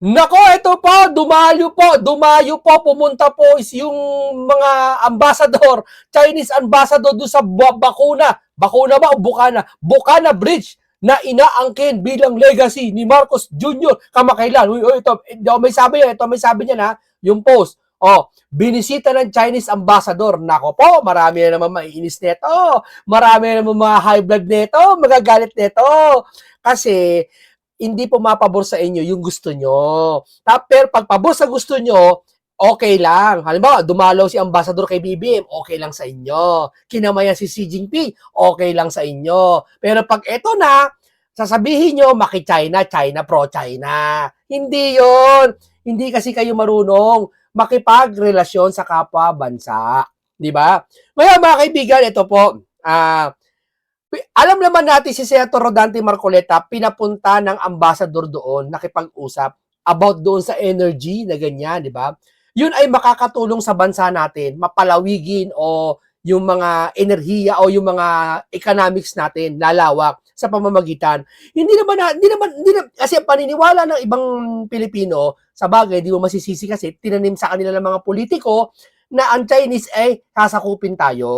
Nako, ito po, dumayo po, pumunta po is yung mga ambassador, Chinese ambassador doon sa bakuna. Bakuna ba o Bukana? Bukana Bridge na inaangkin bilang legacy ni Marcos Jr. kamakailan. Ito may sabi niya na, yung post. Binisita ng Chinese ambassador. Nako po, marami na naman maiinis nito. Marami na naman mga high blood nito, magagalit nito. Kasi hindi pumapabor sa inyo yung gusto nyo. Pero pag pabor sa gusto nyo, okay lang. Halimbawa, dumalaw si ambassador kay BBM, okay lang sa inyo. Kinamayan si Xi Jinping, okay lang sa inyo. Pero pag eto na, sasabihin nyo, maki-China, China pro-China. Hindi yon. Hindi kasi kayo marunong makipagrelasyon sa kapwa bansa. Di ba? Ngayon mga kaibigan, ito po, alam naman natin si Senator Rodante Marcoleta, pinapunta ng ambassador doon, nakipag-usap about doon sa energy na ganyan, di ba? Yun ay makakatulong sa bansa natin, mapalawigin o yung mga enerhiya o yung mga economics natin lalawak sa pamamagitan. Hindi naman kasi ang paniniwala ng ibang Pilipino, sa bagay, di mo masisisi kasi tinanim sa kanila ng mga politiko na ang Chinese ay sasakupin tayo.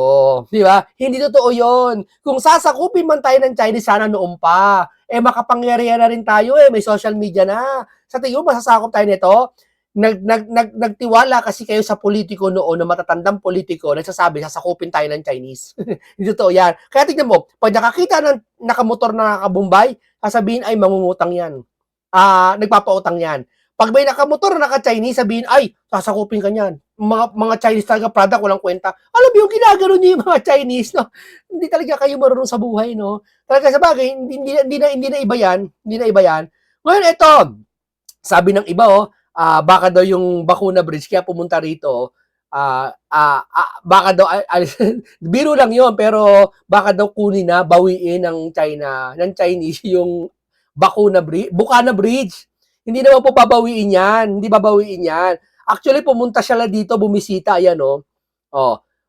Di ba? Hindi totoo yon. Kung sasakupin man tayo ng Chinese, sana noon pa. Makapangyarihan na rin tayo may social media na. Sa tingin mo, masasakop tayo nito? Nagtiwala kasi kayo sa politiko noon, na matatandang politiko, nagsasabi, sasakupin tayo ng Chinese. Hindi totoo yan. Kaya tignan mo, pag nakakita ng nakamotor na nakabumbay, sasabihin ay mangungutang yan. Nagpapautang yan. Pag may nakamotor na naka-Chinese, sabihin, ay, sasakupin ka niyan. Mga Chinese talaga product, walang kwenta. Alam mo yung ginagano niyo yung mga Chinese, no? Hindi talaga kayo marunong sa buhay, no? Talaga sa bagay, hindi na iba yan. Hindi na iba yan. Ngayon, ito, sabi ng iba, baka daw yung Bakuna Bridge, kaya pumunta rito, baka daw, biro lang yon pero baka daw kunin na, bawiin ng Chinese yung Bukana Bridge. Hindi naman po babawiin yan. Hindi babawiin yan. Actually, pumunta siya lang dito, bumisita. Ayan,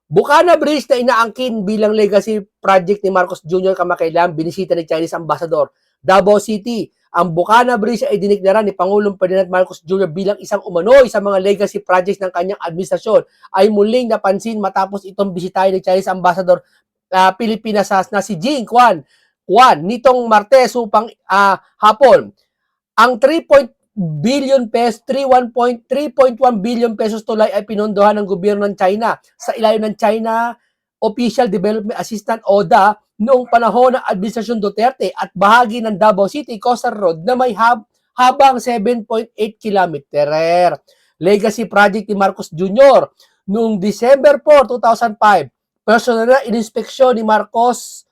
Bukana Bridge na inaangkin bilang legacy project ni Marcos Jr. kamakailan, binisita ni Chinese Ambassador. Davao City. Ang Bukana Bridge ay diniklara ni Pangulong Ferdinand Marcos Jr. bilang isang umano'y sa mga legacy projects ng kanyang administrasyon ay muling napansin matapos itong bisitahin ni Chinese Ambassador Pilipinas na si Jing Quan nitong Martes upang hapon. Ang 3.1 billion pesos tulay ay pinondohan ng gobyerno ng China sa ilalim ng China Official Development Assistant ODA noong panahon ng Administrasyon Duterte at bahagi ng Davao City Coastal Road na may habang 7.8 kilometer. Legacy project ni Marcos Jr. Noong December 4, 2005, personal na ininspeksyon ni Marcos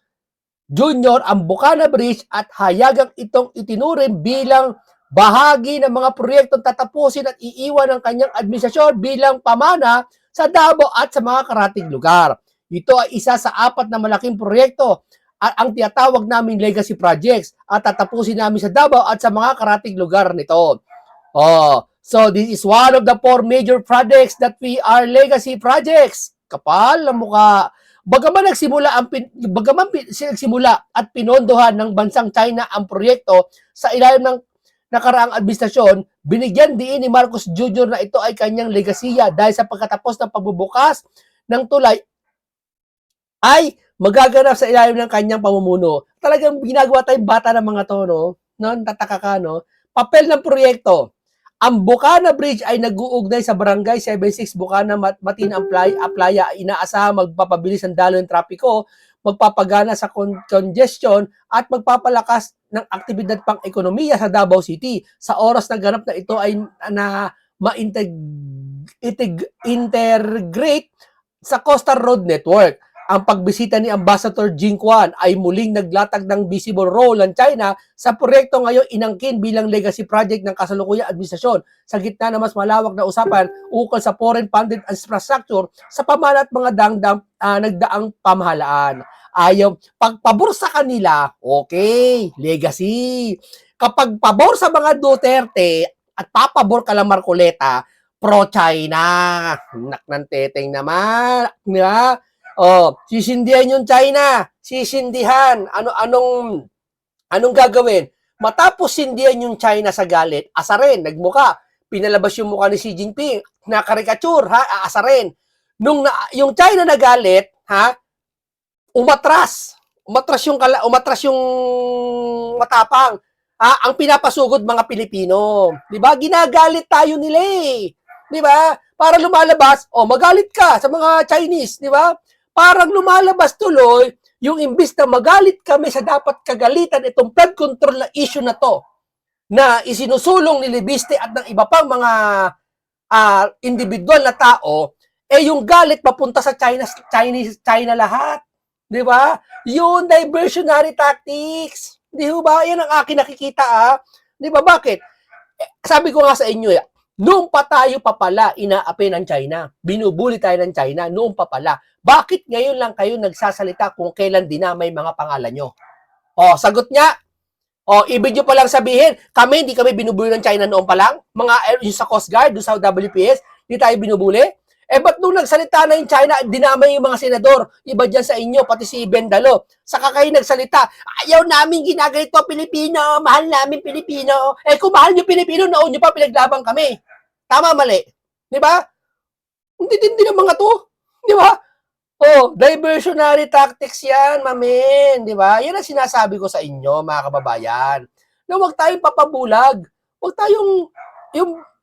Jr. ang Bukana Bridge at hayagang itong itinuring bilang bahagi ng mga proyektong tatapusin at iiwan ng kanyang administrasyon bilang pamana sa Davao at sa mga karating lugar. Ito ay isa sa 4 na malaking proyekto at ang tinatawag naming legacy projects at tatapusin namin sa Davao at sa mga karating lugar nito. So this is one of the 4 major projects that we are legacy projects. Kapal na mukha. Bagaman nagsimula at pinondohan ng bansang China ang proyekto sa ilalim ng nakaraang administrasyon, binigyan diin ni Marcos Jr. na ito ay kanyang legasiya dahil sa pagkatapos ng pagbubukas ng tulay ay magaganap sa ilalim ng kanyang pamumuno. Talagang ginagawa tayong bata ng mga to, no? Tataka ka, no? Papel ng proyekto. Ang Bukana Bridge ay nag-uugnay sa Barangay 76 Bukana Matina Aplaya. Inaasahan magpapabilis ang daloy ng trapiko, magpapagana sa congestion at magpapalakas ng aktibidad pang ekonomiya sa Davao City. Sa oras na ganap na ito ay ma-integrate sa Coastal Road Network. Ang pagbisita ni Ambassador Jing Quan ay muling naglatag ng visible role ng China sa proyekto ngayon inangkin bilang legacy project ng kasalukuyang administrasyon sa gitna ng mas malawak na usapan ukol sa foreign-funded infrastructure sa pamana at mga nagdaang pamahalaan. Pagpabor sa kanila, okay, legacy. Kapag pabor sa mga Duterte at papabor ka lang Marcoleta, pro-China. Nak ng teteng naman. Diba? Sisindihan yung China. Sisindihan. Anong gagawin? Matapos sindihan yung China sa galit, asa rin, nagmuka. Pinalabas yung mukha ni Xi Jinping, na karikature, ha, asa rin. Yung China nagalit, ha, umatras. Umatras yung matapang. Ang pinapasugod mga Pilipino. 'Di ba? Ginagalit tayo nila eh. 'Di ba? Para lumalabas, magalit ka sa mga Chinese, 'di ba? Parang lumalabas tuloy yung imbis na magalit kami sa dapat kagalitan itong flood control na issue na to na isinusulong ni Libiste at ng iba pang mga individual na tao, yung galit papunta sa China lahat. 'Di ba? Yung diversionary tactics. 'Di ba? Yan ang akin nakikita 'Di ba? Bakit? Sabi ko nga sa inyo noong pa tayo pa pala inaapi ng China. Binubuli tayo ng China noong pa pala. Bakit ngayon lang kayo nagsasalita kung kailan dinamay mga pangalan nyo? Sagot niya. Ibig nyo palang sabihin, hindi kami binubuli ng China noon pa lang? Yung sa Coast Guard, doon sa WPS, hindi tayo binubuli? Ba't nung nagsalita na yung China, dinamay yung mga senador, iba dyan sa inyo, pati si Bendalo. Saka kayo nagsalita, ayaw namin ginaganito Pilipino, mahal namin Pilipino. Kung mahal nyo Pilipino, noon nyo pa pinaglaban kami. Tama, mali. Di ba? Hindi din ng mga to. Di ba? Diversionary tactics yan, mamen. Di ba? Yan ang sinasabi ko sa inyo, mga kababayan. Na huwag tayong papabulag. Huwag tayong,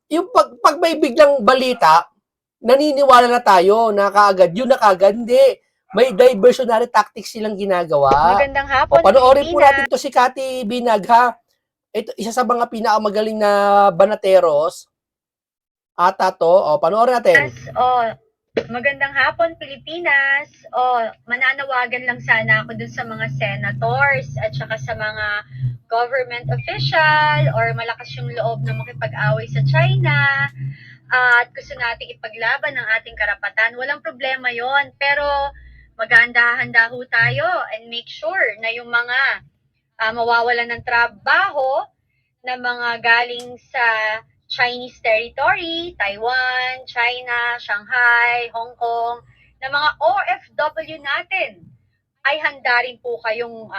yung pag may biglang balita, naniniwala na tayo na kaagad. Yun na kaagad, hindi. May diversionary tactics silang ginagawa. Magandang hapon, panoorin po natin to si Cathy Binag, ha? Ito, isa sa mga pinakamagaling na banateros. Ata to. Panoorin natin. Magandang hapon, Pilipinas. Mananawagan lang sana ako dun sa mga senators at saka sa mga government official or malakas yung loob na makipag-away sa China at gusto nating ipaglaban ang ating karapatan. Walang problema yon, pero maghahanda-handa ho tayo and make sure na yung mga mawawalan ng trabaho na mga galing sa Chinese territory, Taiwan, China, Shanghai, Hong Kong, na mga OFW natin ay handa rin po kayong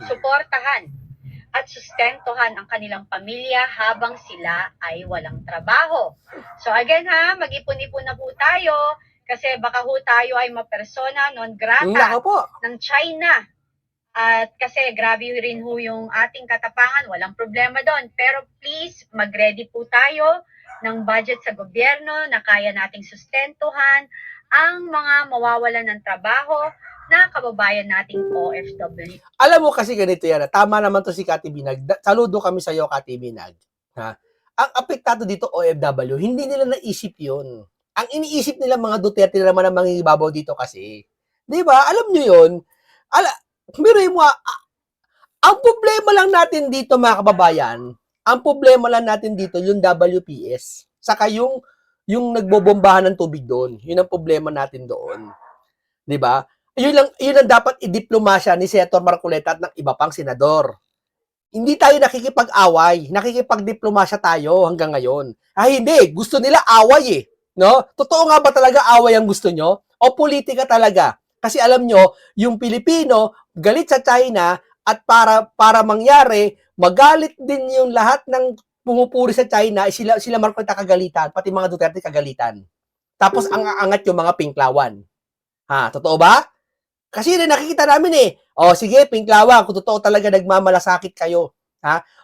suportahan at sustentuhan ang kanilang pamilya habang sila ay walang trabaho. So again mag-ipon-ipon na po tayo kasi baka ho tayo ay mapersona non grata ng China. At kasi grabe rin ho yung ating katapangan, walang problema doon. Pero please, mag-ready po tayo ng budget sa gobyerno na kaya nating sustentuhan ang mga mawawalan ng trabaho na kababayan nating OFW. Alam mo kasi ganito yan, tama naman to si Cathy Binag. Saludo kami sa iyo, Cathy Binag. Ang apektado dito OFW, hindi nila naisip yun. Ang iniisip nila mga Duterte na naman ang mangingibabaw dito kasi. Di ba? Alam nyo yun? Miray mo, ang problema lang natin dito mga kababayan, ang problema lang natin dito yung WPS. Saka yung nagbobombahan ng tubig doon. Yun ang problema natin doon. 'Di ba? Yun ang dapat idiplomasya ni Senator Marcoleta at ng iba pang senador. Hindi tayo nakikipag-away, nakikipagdiplomasya tayo hanggang ngayon. Hindi, gusto nila away no? Totoo nga ba talaga away ang gusto nyo? O politika talaga? Kasi alam nyo, yung Pilipino galit sa China at para mangyari, magalit din yung lahat ng pumupuri sa China, sila Marcoleta kagalitan, pati mga Duterte kagalitan. Tapos ang angat yung mga pinklawan. Totoo ba? Kasi nakikita namin sige, pinklawan, kung totoo talaga nagmamalasakit kayo.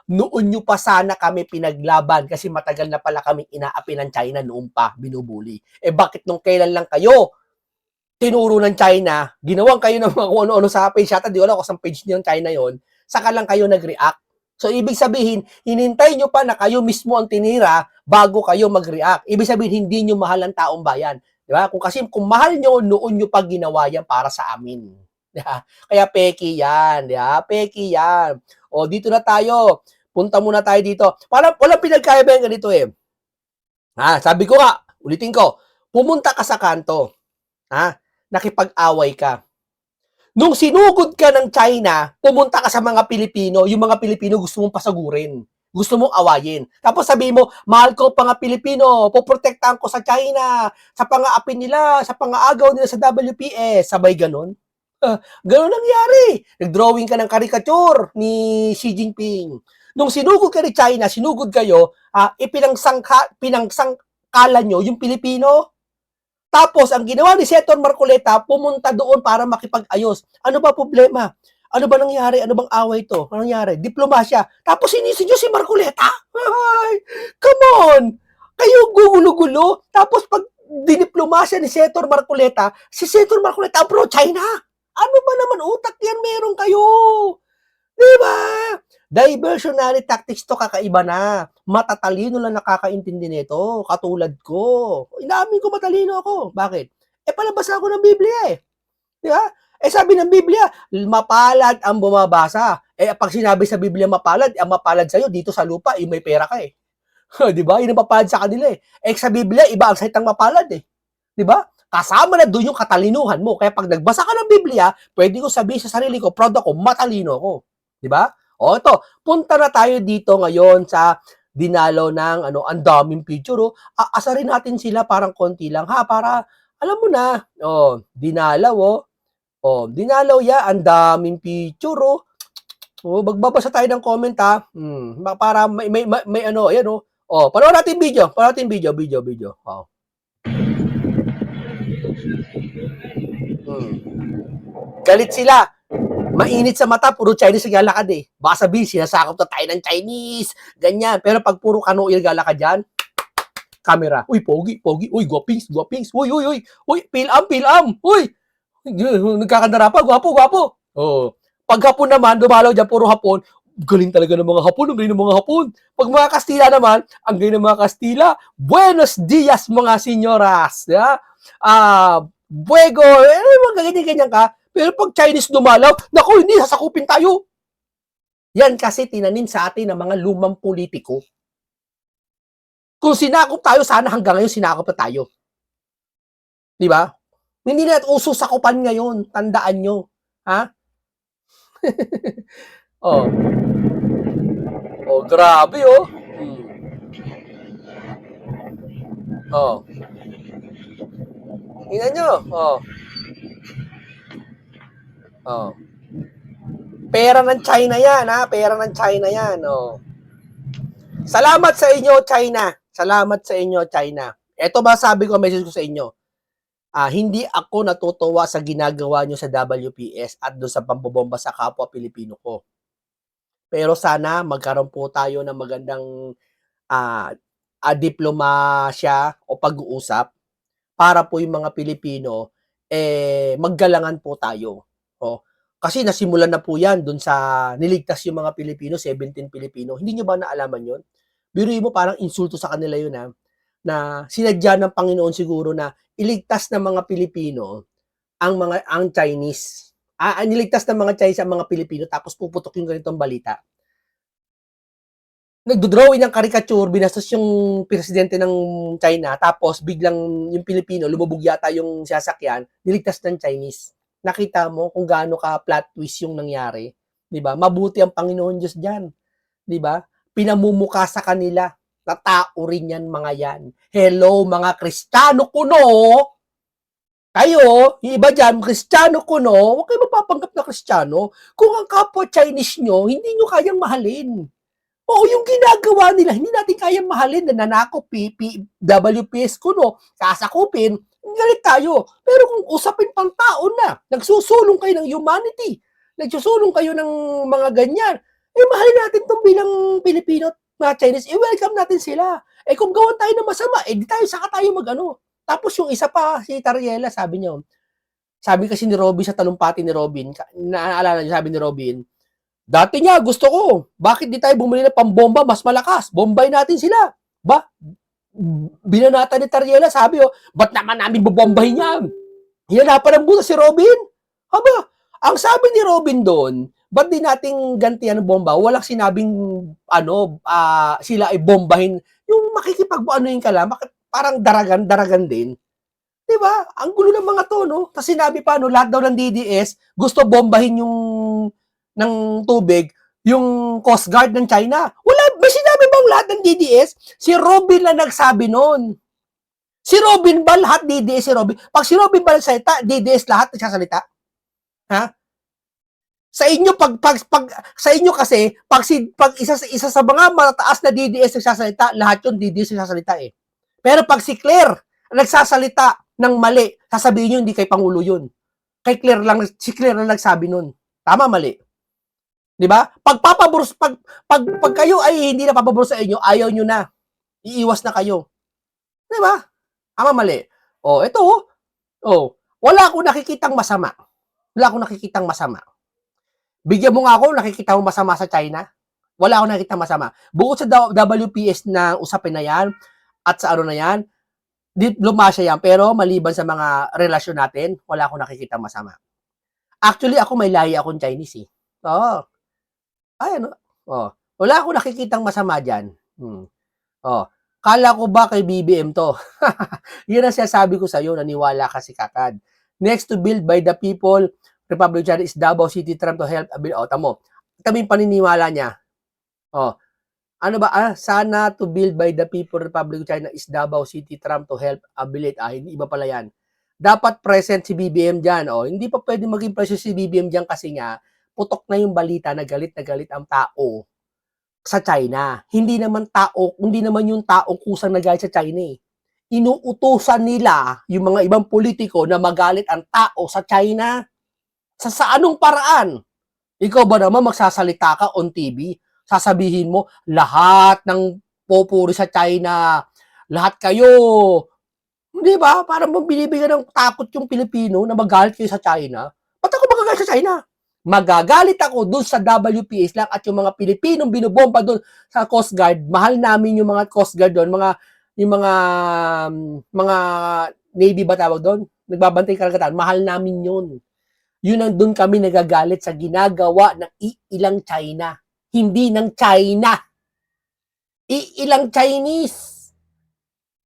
Noon nyo pa sana kami pinaglaban kasi matagal na pala kami inaapi ng China noon pa, binubuli. Bakit nung kailan lang kayo tinuro ng China, ginawan kayo ng mga kung ano-ano sa page yata, di wala ko sa page niyo ng China yon, saka lang kayo nag-react. So, ibig sabihin, hinintay nyo pa na kayo mismo ang tinira bago kayo mag-react. Ibig sabihin, hindi nyo mahal ang taong bayan. Di ba? Kung mahal nyo, noon nyo pag ginawa yan para sa amin. Diba? Kaya peki yan. Diba? Peki yan. Dito na tayo. Punta muna tayo dito. Walang pinagkaibahan ganito sabi ko nga, ulitin ko, pumunta ka sa kanto. Nakipag-away ka. Nung sinugod ka ng China, pumunta ka sa mga Pilipino, yung mga Pilipino gusto mong pasagurin. Gusto mong awayin. Tapos sabihin mo, mahal ko pang Pilipino, poprotektahan ko sa China, sa pang-aapi nila, sa pang-aagaw nila sa WPS. Sabay ganun. Ganun nangyari. Nag-drawing ka ng caricature ni Xi Jinping. Nung sinugod ka ni China, sinugod kayo, pinangsangkalan nyo yung Pilipino. Tapos, ang ginawa ni Senator Marcoleta, pumunta doon para makipag-ayos. Ano ba problema? Ano ba nangyari? Ano bang away to? Ano nangyari? Diplomasya. Tapos, sinisig nyo si Marcoleta? Ay, come on! Kayo gugulo-gulo. Tapos, pag diniplomasya ni Senator Marcoleta, si Senator Marcoleta pro-China. Ano ba naman utak yan meron kayo? Diba? Diversionary tactics to, kakaiba na. Matatalino lang nakakaintindi nito. Katulad ko. Inamin ko matalino ako. Bakit? Palabas ako ng Biblia eh. Diba? Sabi ng Biblia, mapalad ang bumabasa. Pag sinabi sa Biblia mapalad, ang mapalad sa'yo dito sa lupa, may pera ka eh. Diba? Yun ang mapalad sa kanila eh. Sa Biblia, iba ang salitang mapalad eh. Diba? Kasama na doon yung katalinuhan mo. Kaya pag nagbasa ka ng Biblia, pwede ko sabihin sa sarili ko, proud ako, matalino ako. Diba? O ito, punta na tayo dito ngayon sa dinalaw ng ang daming picture. Aasarin natin sila parang konti lang ha, para alam mo na. Dinalaw dinalaw ya, ang daming picture magbabasa tayo ng comment ha. Para may ayan panoorin natin video. Video. Galit sila. Mainit sa mata, puro Chinese naglalakad eh. Baka sabihin, sinasakop na tayo ng Chinese, ganyan. Pero pag puro kanoil naglalakad dyan, camera. Uy, pogi. Uy, guwapings. Uy, pilam. Uy, nagkakandara pa, gwapo. Pag hapon naman, dumalaw dyan, puro hapon, galing talaga ng mga hapon, ang galing ng mga hapon. Pag mga Kastila naman, ang galing ng mga Kastila, buenos dias mga senyoras. Buego, mga ganyan ka. Pero pag Chinese dumalaw, naku, hindi, sasakupin tayo. Yan kasi tinanim sa atin ng mga lumang politiko. Kung sinakop tayo, sana hanggang ngayon sinakop na tayo. Di ba? Hindi na uso sakupan ngayon. Tandaan nyo. Ha? Grabe Tingnan nyo. Pera ng China yan, ha? Pera ng China yan, Salamat sa inyo, China. Ito ba sabi ko, message ko sa inyo. Hindi ako natutuwa sa ginagawa nyo sa WPS at doon sa pambobomba sa kapwa Pilipino ko. Pero sana magkaroon po tayo ng magandang diplomasya o pag-uusap para po yung mga Pilipino maggalangan po tayo. Kasi nasimulan na po yan dun sa niligtas yung mga Pilipino, 17 Pilipino. Hindi nyo ba naalaman yun? Biruin mo parang insulto sa kanila yun na sinadya ng Panginoon siguro na iligtas ng mga Pilipino ang Chinese. Niligtas ng mga Chinese ang mga Pilipino tapos puputok yung ganitong balita. Nagdodrawing ng caricature, binastos yung presidente ng China, tapos biglang yung Pilipino, lumubog yata yung sasakyan, niligtas ng Chinese. Nakita mo kung gaano ka plot twist yung nangyari, 'di ba? Mabuti ang Panginoon Diyos diyan, 'di ba? Pinamumuka sa kanila na tao rin yan mga yan. Hello mga Kristiyano kuno. Kayo, yung iba diyan, Kristiyano kuno, huwag kayo mapapanggap na Kristiyano kung ang kapwa Chinese nyo, hindi nyo kayang mahalin. Yung ginagawa nila, hindi natin kayang mahalin na nanakop, WPS kuno, sasakupin, galit tayo. Pero kung usapin pang tao na, nagsusulong kayo ng humanity, nagsusulong kayo ng mga ganyan, mahalin natin itong bilang Pilipino at mga Chinese, welcome natin sila. Kung gawan tayo ng masama, di tayo, saka tayo Tapos yung isa pa, si Tariela, sabi kasi ni Robin sa talumpati ni Robin, naaalala niyo, sabi ni Robin, dati niya, gusto ko, bakit di tayo bumili ng pambomba, mas malakas, bombay natin sila. Binanata ni Tariela, sabi ba't naman namin bubombahin yan? Hinanapan ng buta si Robin. Ang sabi ni Robin doon, ba't di nating gantian ng bomba? Walang sinabing, sila ay bombahin. Yung makikipag-anoin ka lang, parang daragan din. Diba? Ang gulo ng mga to, no? Tapos sinabi pa, lahat daw ng DDS, gusto bombahin yung ng tubig, yung Coast Guard ng China. May sinabi bang lahat ng DDS? Si Robin lang nagsabi noon. Si Robin ba lahat DDS si Robin? Pag si Robin ba nagsalita, DDS lahat nagsasalita? Ha? Sa inyo sa inyo kasi pag isa sa mga mataas na DDS nagsasalita, lahat 'yon DDS nagsasalita eh. Pero pag si Claire nagsasalita ng mali, sasabihin niyo hindi kay Pangulo 'yun. Si Claire lang nagsabi nun. Tama, mali. 'Di ba? Pag kayo ay hindi na papabor sa inyo, ayaw niyo na. Iiwas na kayo. 'Di ba? Tama, mali. Oh, ito oh. Wala akong nakikitang masama. Wala akong nakikitang masama. Bigyan mo nga ako, nakikita mo masama sa China? Wala akong nakikita masama. Bukod sa WPS na usapin na yan, at sa ano na yan, diplomasya yan, pero maliban sa mga relasyon natin, wala akong nakikita masama. Actually, ako may lahi akong Chinese eh. Oo. Ay, ano? Oh. Wala akong nakikitang masama dyan. Oh. Kala ko ba kay BBM to? Yun ang sinasabi ko sa'yo, naniwala ka si Kakad. Next to build by the people, Republic of China is Davao City Trump to help build. Oh, tamo. Tamo yung paniniwala niya. Oh. Ano ba? Sana to build by the people, Republic of China is Davao City Trump to help abilit. Hindi iba pala yan. Dapat present si BBM dyan. Oh. Hindi pa pwede maging present si BBM dyan kasi nga, putok na yung balita na galit ang tao sa China. Hindi naman yung tao kusang nagalit sa China eh. Inuutusan nila yung mga ibang politiko na magalit ang tao sa China. Sa anong paraan? Ikaw ba naman magsasalita ka on TV? Sasabihin mo, lahat ng popuri sa China, lahat kayo, di ba? Parang binibigyan ng takot yung Pilipino na magalit kayo sa China. Ba't ako magagalit sa China? Magagalit ako dun sa WPS lang at yung mga Pilipinong binubomba dun sa Coast Guard. Mahal namin yung mga Coast Guard dun, yung mga Navy ba tawag doon? Nagbabantay karagatan. Mahal namin yun. Yun ang doon kami nagagalit sa ginagawa ng ilang China. Hindi ng China. Ilang Chinese.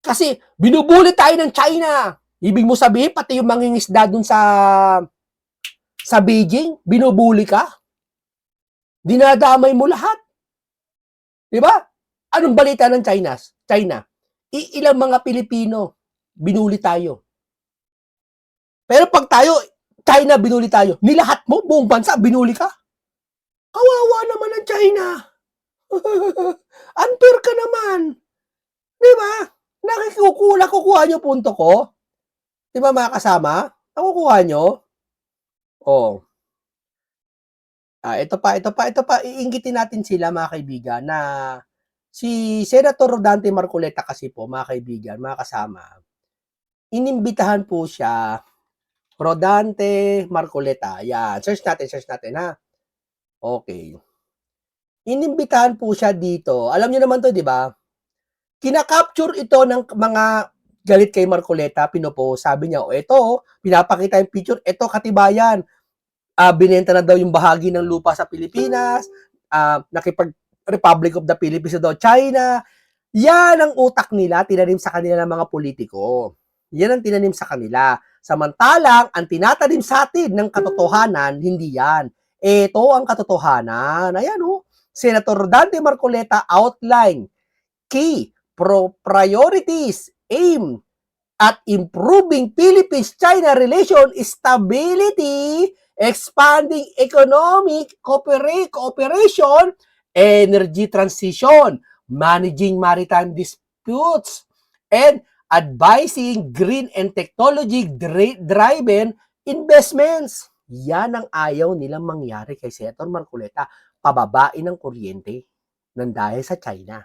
Kasi binubuli tayo ng China. Ibig mo sabihin, pati yung mangingisda doon sa Beijing, binubuli ka? Dinadamay mo lahat. Di ba? Anong balita ng China? Ilang mga Pilipino, binuli tayo. Pero pag tayo, China, binuli tayo. Nilahat mo, buong bansa, binuli ka. Kawawa naman ang China. Unfair ka naman. Di ba? Nakukuha nyo punto ko? Di ba mga kasama? Nakukuha nyo? Oh. Ito pa. Iinggitin natin sila mga kaibigan na si Senator Rodante Marcoleta kasi po, mga kaibigan, mga kasama, inimbitahan po siya, Rodante Marcoleta. Yan. Search natin ha. Okay. Inimbitahan po siya dito. Alam niyo naman to, di ba? Kina-capture ito ng mga galit kay Marcoleta, pinopost. Sabi niya, ito, pinapakita yung picture, ito katibayan. Binenta na daw yung bahagi ng lupa sa Pilipinas, Republic of the Philippines daw, China. Yan ang utak nila, tinanim sa kanila ng mga politiko. Yan ang tinanim sa kanila. Samantalang, ang tinatanim sa atin ng katotohanan, hindi yan. Ito ang katotohanan. Ayan Senator Dante Marcoleta outline key priorities aim at improving Philippines-China relation stability, expanding economic cooperation, energy transition, managing maritime disputes, and advising green and technology-driven investments. Yan ang ayaw nilang mangyari kay Senator Marcoleta. Pababain ng kuryente ng dahil sa China.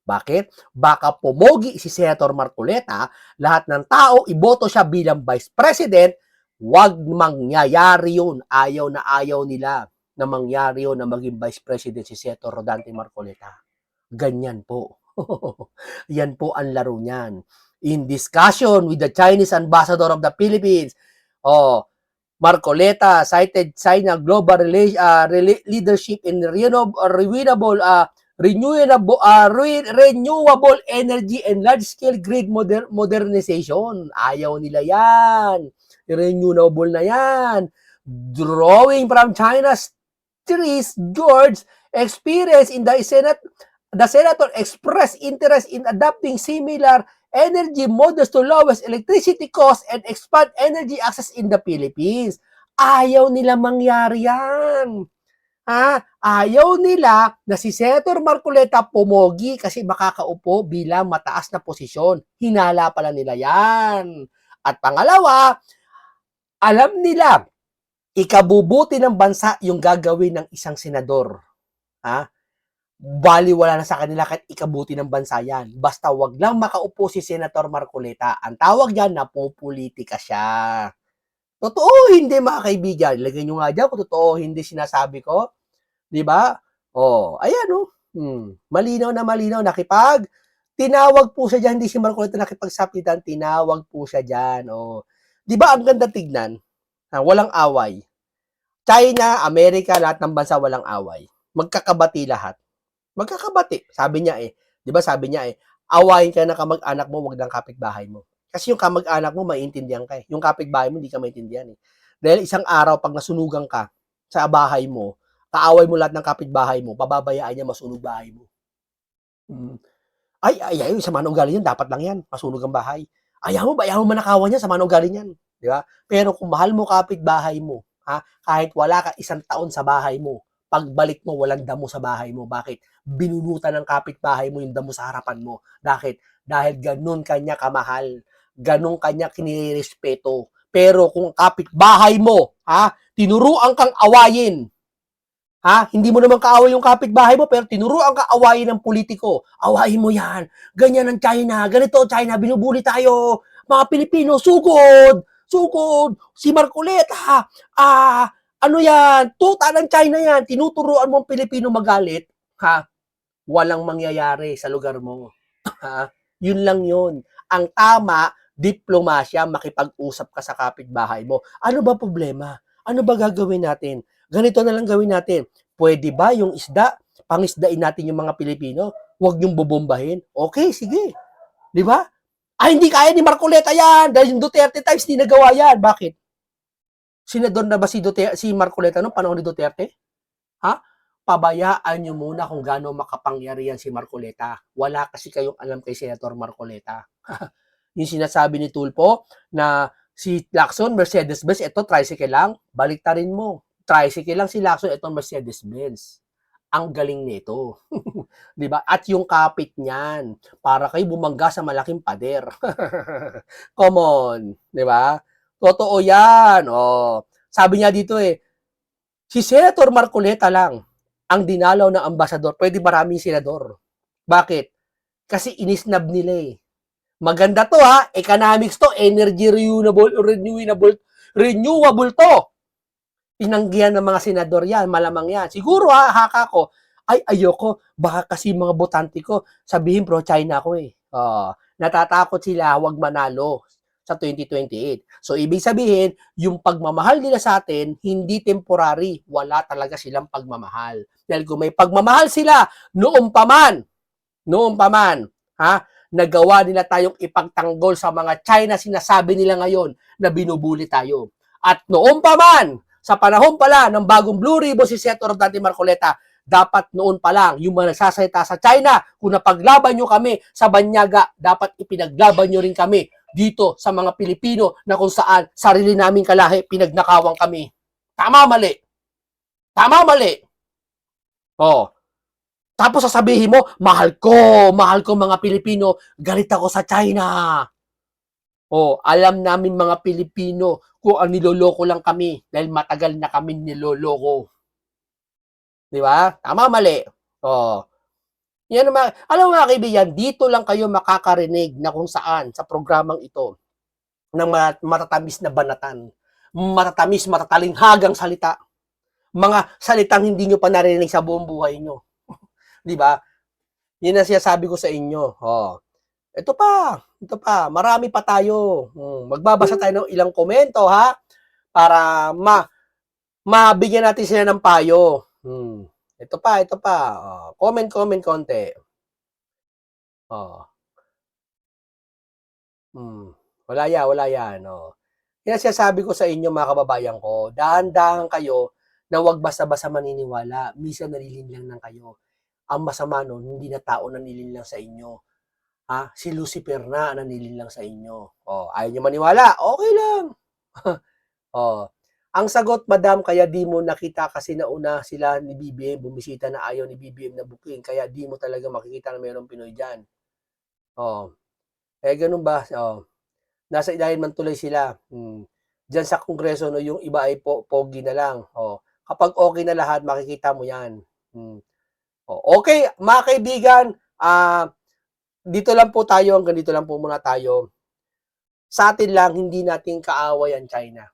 Bakit? Baka pumogi si Senator Marcoleta, lahat ng tao, iboto siya bilang Vice President, wag mangyayari yun. Ayaw na ayaw nila na mangyari yun na maging Vice President si Senator Rodante Marcoleta. Ganyan po. Yan po ang laro niyan. In discussion with the Chinese Ambassador of the Philippines, Marcoleta cited China global leadership in renewable energy and large-scale grid modernization. Ayaw nila yan. Renewable na yan. Drawing from China's George experience in the Senate, the senator expressed interest in adopting similar energy models to lowest electricity costs and expand energy access in the Philippines. Ayaw nila mangyari yan. Ayaw nila na si Senator Marcoleta pumogi kasi makakaupo bilang mataas na posisyon. Hinala pala nila yan. At pangalawa, alam nila, ikabubuti ng bansa yung gagawin ng isang senador. Baliwala na sa kanila kahit ikabuti ng bansa yan. Basta wag lang makaupo si Senator Marcoleta. Ang tawag dyan, napopolitika siya. Totoo, hindi mga kaibigan. Lagay nyo nga dyan kung totoo, hindi sinasabi ko. Di ba? Ayan malinaw na tinawag po siya dyan, hindi si Marcoleta nakipagsapitan, tinawag po siya dyan. Di ba ang ganda tignan? Walang away. China, Amerika, lahat ng bansa walang away. Magkakabati lahat. Magkakabati. Sabi niya di ba sabi niya awayin ka na kamag-anak mo, wag ng kapitbahay mo. Kasi yung kamag-anak mo, maiintindihan ka Yung kapitbahay mo, hindi ka maintindihan Dahil isang araw, pag nasunugan ka sa bahay mo, kaaway mo lahat ng kapitbahay mo, pababayaan niya masunog bahay mo. Ay, sama ng ugali niyan, dapat lang yan, masunog ang bahay. Ayaw mo manakawan niya, sama ng ugali niyan. Di ba? Pero kung mahal mo kapitbahay mo, kahit wala ka 1 taon sa bahay mo, pagbalik mo, walang damo sa bahay mo. Bakit? Binunutan ng kapitbahay mo yung damo sa harapan mo. Bakit? Dahil ganun kanya kamahal. Ganun kanya kinirespeto. Pero kung kapitbahay mo, tinuruan kang awayin, hindi mo naman kaaway yung kapitbahay mo, pero tinuruan ka awayin ng politiko. Awayin mo yan. Ganyan ang China. Ganito, China. Binubuli tayo. Mga Pilipino, sugod. Sugod. Si Marcoleta. Ano yan? Tuta ng China yan. Tinuturuan mo ang Pilipino magalit. Walang mangyayari sa lugar mo. Yun lang yun. Ang tama, diplomasya, makipag-usap ka sa kapitbahay mo. Ano ba problema? Ano ba gagawin natin? Ganito na lang gawin natin. Pwede ba yung isda, pangisdain natin yung mga Pilipino? Huwag yung bobombahin. Okay, sige. Di ba? Hindi kaya ni Marcoleta yan. Dahil yung Duterte times, di nagawa yan. Bakit? Senador na ba si Marcoleta noong panahon ni Duterte? Pabayaan nyo muna kung gaano makapangyarihan si Marcoleta. Wala kasi kayong alam kay Senator Marcoleta. Yung sinasabi ni Tulfo na si Lacson, Mercedes-Benz, ito tricycle lang, baliktarin mo. Tricycle lang si Lacson, ito Mercedes-Benz. Ang galing nito. 'Di ba? At yung kapit niyan, para kayo bumangga sa malaking pader. Come on, 'di ba? Totoo 'yan. Sabi niya dito si Senator Marcoleta lang ang dinalaw ng ambasador. Pwede maraming senador. Bakit? Kasi inisnab nila Maganda to economics to, energy renewable to. Tinanggihan ng mga senador yan, malamang yan. Siguro haka ko, ayoko, baka kasi mga botante ko, sabihin pro-China ko natatakot sila, wag manalo sa 2028. So, ibig sabihin, yung pagmamahal nila sa atin, hindi temporary. Wala talaga silang pagmamahal. Dahil kung may pagmamahal sila, noong paman, nagawa nila tayong ipagtanggol sa mga China sinasabi nila ngayon na binubuli tayo. At noong paman, sa panahon pala ng bagong Blue Ribbon si Senator Dante Marcoleta, dapat noon pa lang yung mga nagsasalita sa China, kung napaglaban nyo kami sa banyaga, dapat ipinaglaban nyo rin kami dito sa mga Pilipino na kung saan sarili naming kalahi, pinagnakawang kami. Tama, mali. Tama, mali. Tapos sasabihin mo, mahal ko mga Pilipino, galit ako sa China. Alam namin mga Pilipino kung ang niloloko lang kami dahil matagal na kami niloloko. Di ba? Tama, mali. Yan naman. Alam mo mga kaibigan, dito lang kayo makakarinig na kung saan sa programang ito ng matatamis na banatan. Matatamis, matatalinghagang salita. Mga salitang hindi nyo pa narinig sa buong buhay nyo. Di ba? Yan ang sinasabi ko sa inyo. Ito pa, marami pa tayo. Magbabasa tayo ng ilang komento para mabigyan natin sila ng payo. Ito pa. Comment konti. Wala yan. Yan sinasabi ko sa inyo mga kababayan ko, dahan-dahan kayo na wag basta-basta maniniwala. Minsan nalilinlang lang kayo. Ang masama nun, hindi na tao nanilinlang sa inyo. Si Lucifer na nanilinlang sa inyo. Ayaw nyo maniwala, okay lang. Ang sagot, madam, kaya di mo nakita kasi nauna sila ni BBM, bumisita na ayaw ni BBM na booking, kaya di mo talaga makikita na mayroong Pinoy dyan. Oh, ganun ba? Nasa dahil man tuloy sila. Diyan sa Kongreso, no, yung iba ay pogi na lang. Kapag okay na lahat, makikita mo yan. Okay, mga kaibigan, dito lang po tayo, hanggang dito lang po muna tayo. Sa atin lang, hindi natin kaaway ang China.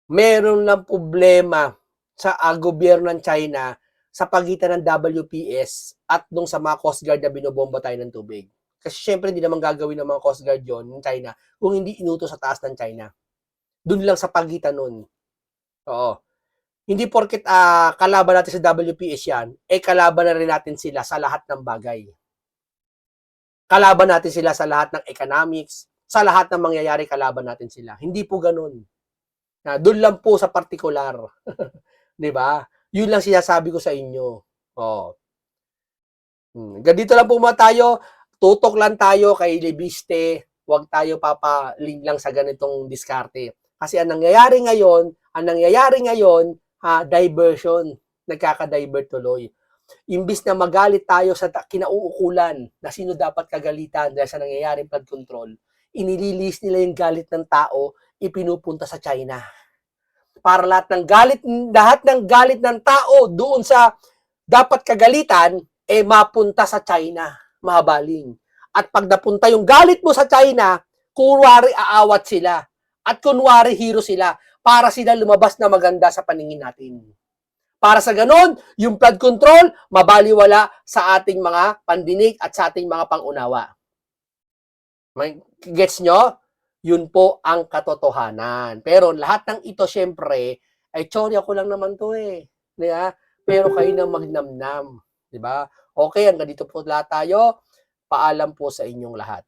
Meron lang problema sa gobyerno ng China sa pagitan ng WPS at nung sa mga Coast Guard na binobomba tayo ng tubig. Kasi syempre hindi naman gagawin ng mga Coast Guard yon ng China kung hindi inutos sa taas ng China. Doon lang sa pagitan nun. Oo. Hindi porket kalaban natin sa WPS yan, kalaban na rin natin sila sa lahat ng bagay. Kalaban natin sila sa lahat ng economics, sa lahat ng mangyayari kalaban natin sila. Hindi po ganun. Doon lang po sa partikular. 'Di ba? Yun lang sinasabi ko sa inyo. Oh. Ganito lang po muna tayo. Tutok lang tayo kay Lebiste. Huwag tayo papaling lang sa ganitong diskarte. Kasi ang nangyayari ngayon, diversion. Nagkaka-divert tuloy. Imbis na magalit tayo sa kinauukulan na sino dapat kagalitan dahil sa nangyayaring flood control, inililis nila yung galit ng tao, ipinupunta sa China. Para lahat ng galit ng tao doon sa dapat kagalitan, mapunta sa China, mabaling. At pag napunta yung galit mo sa China, kunwari aawat sila. At kunwari hero sila para sila lumabas na maganda sa paningin natin. Para sa ganon, yung flood control, mabaliwala sa ating mga pandinig at sa ating mga pangunawa. Gets nyo? Yun po ang katotohanan. Pero lahat ng ito, syempre, ay tsorya ko lang naman to eh. Diba? Pero kayo na magnamnam. Diba? Okay, hanggang dito po lahat tayo. Paalam po sa inyong lahat.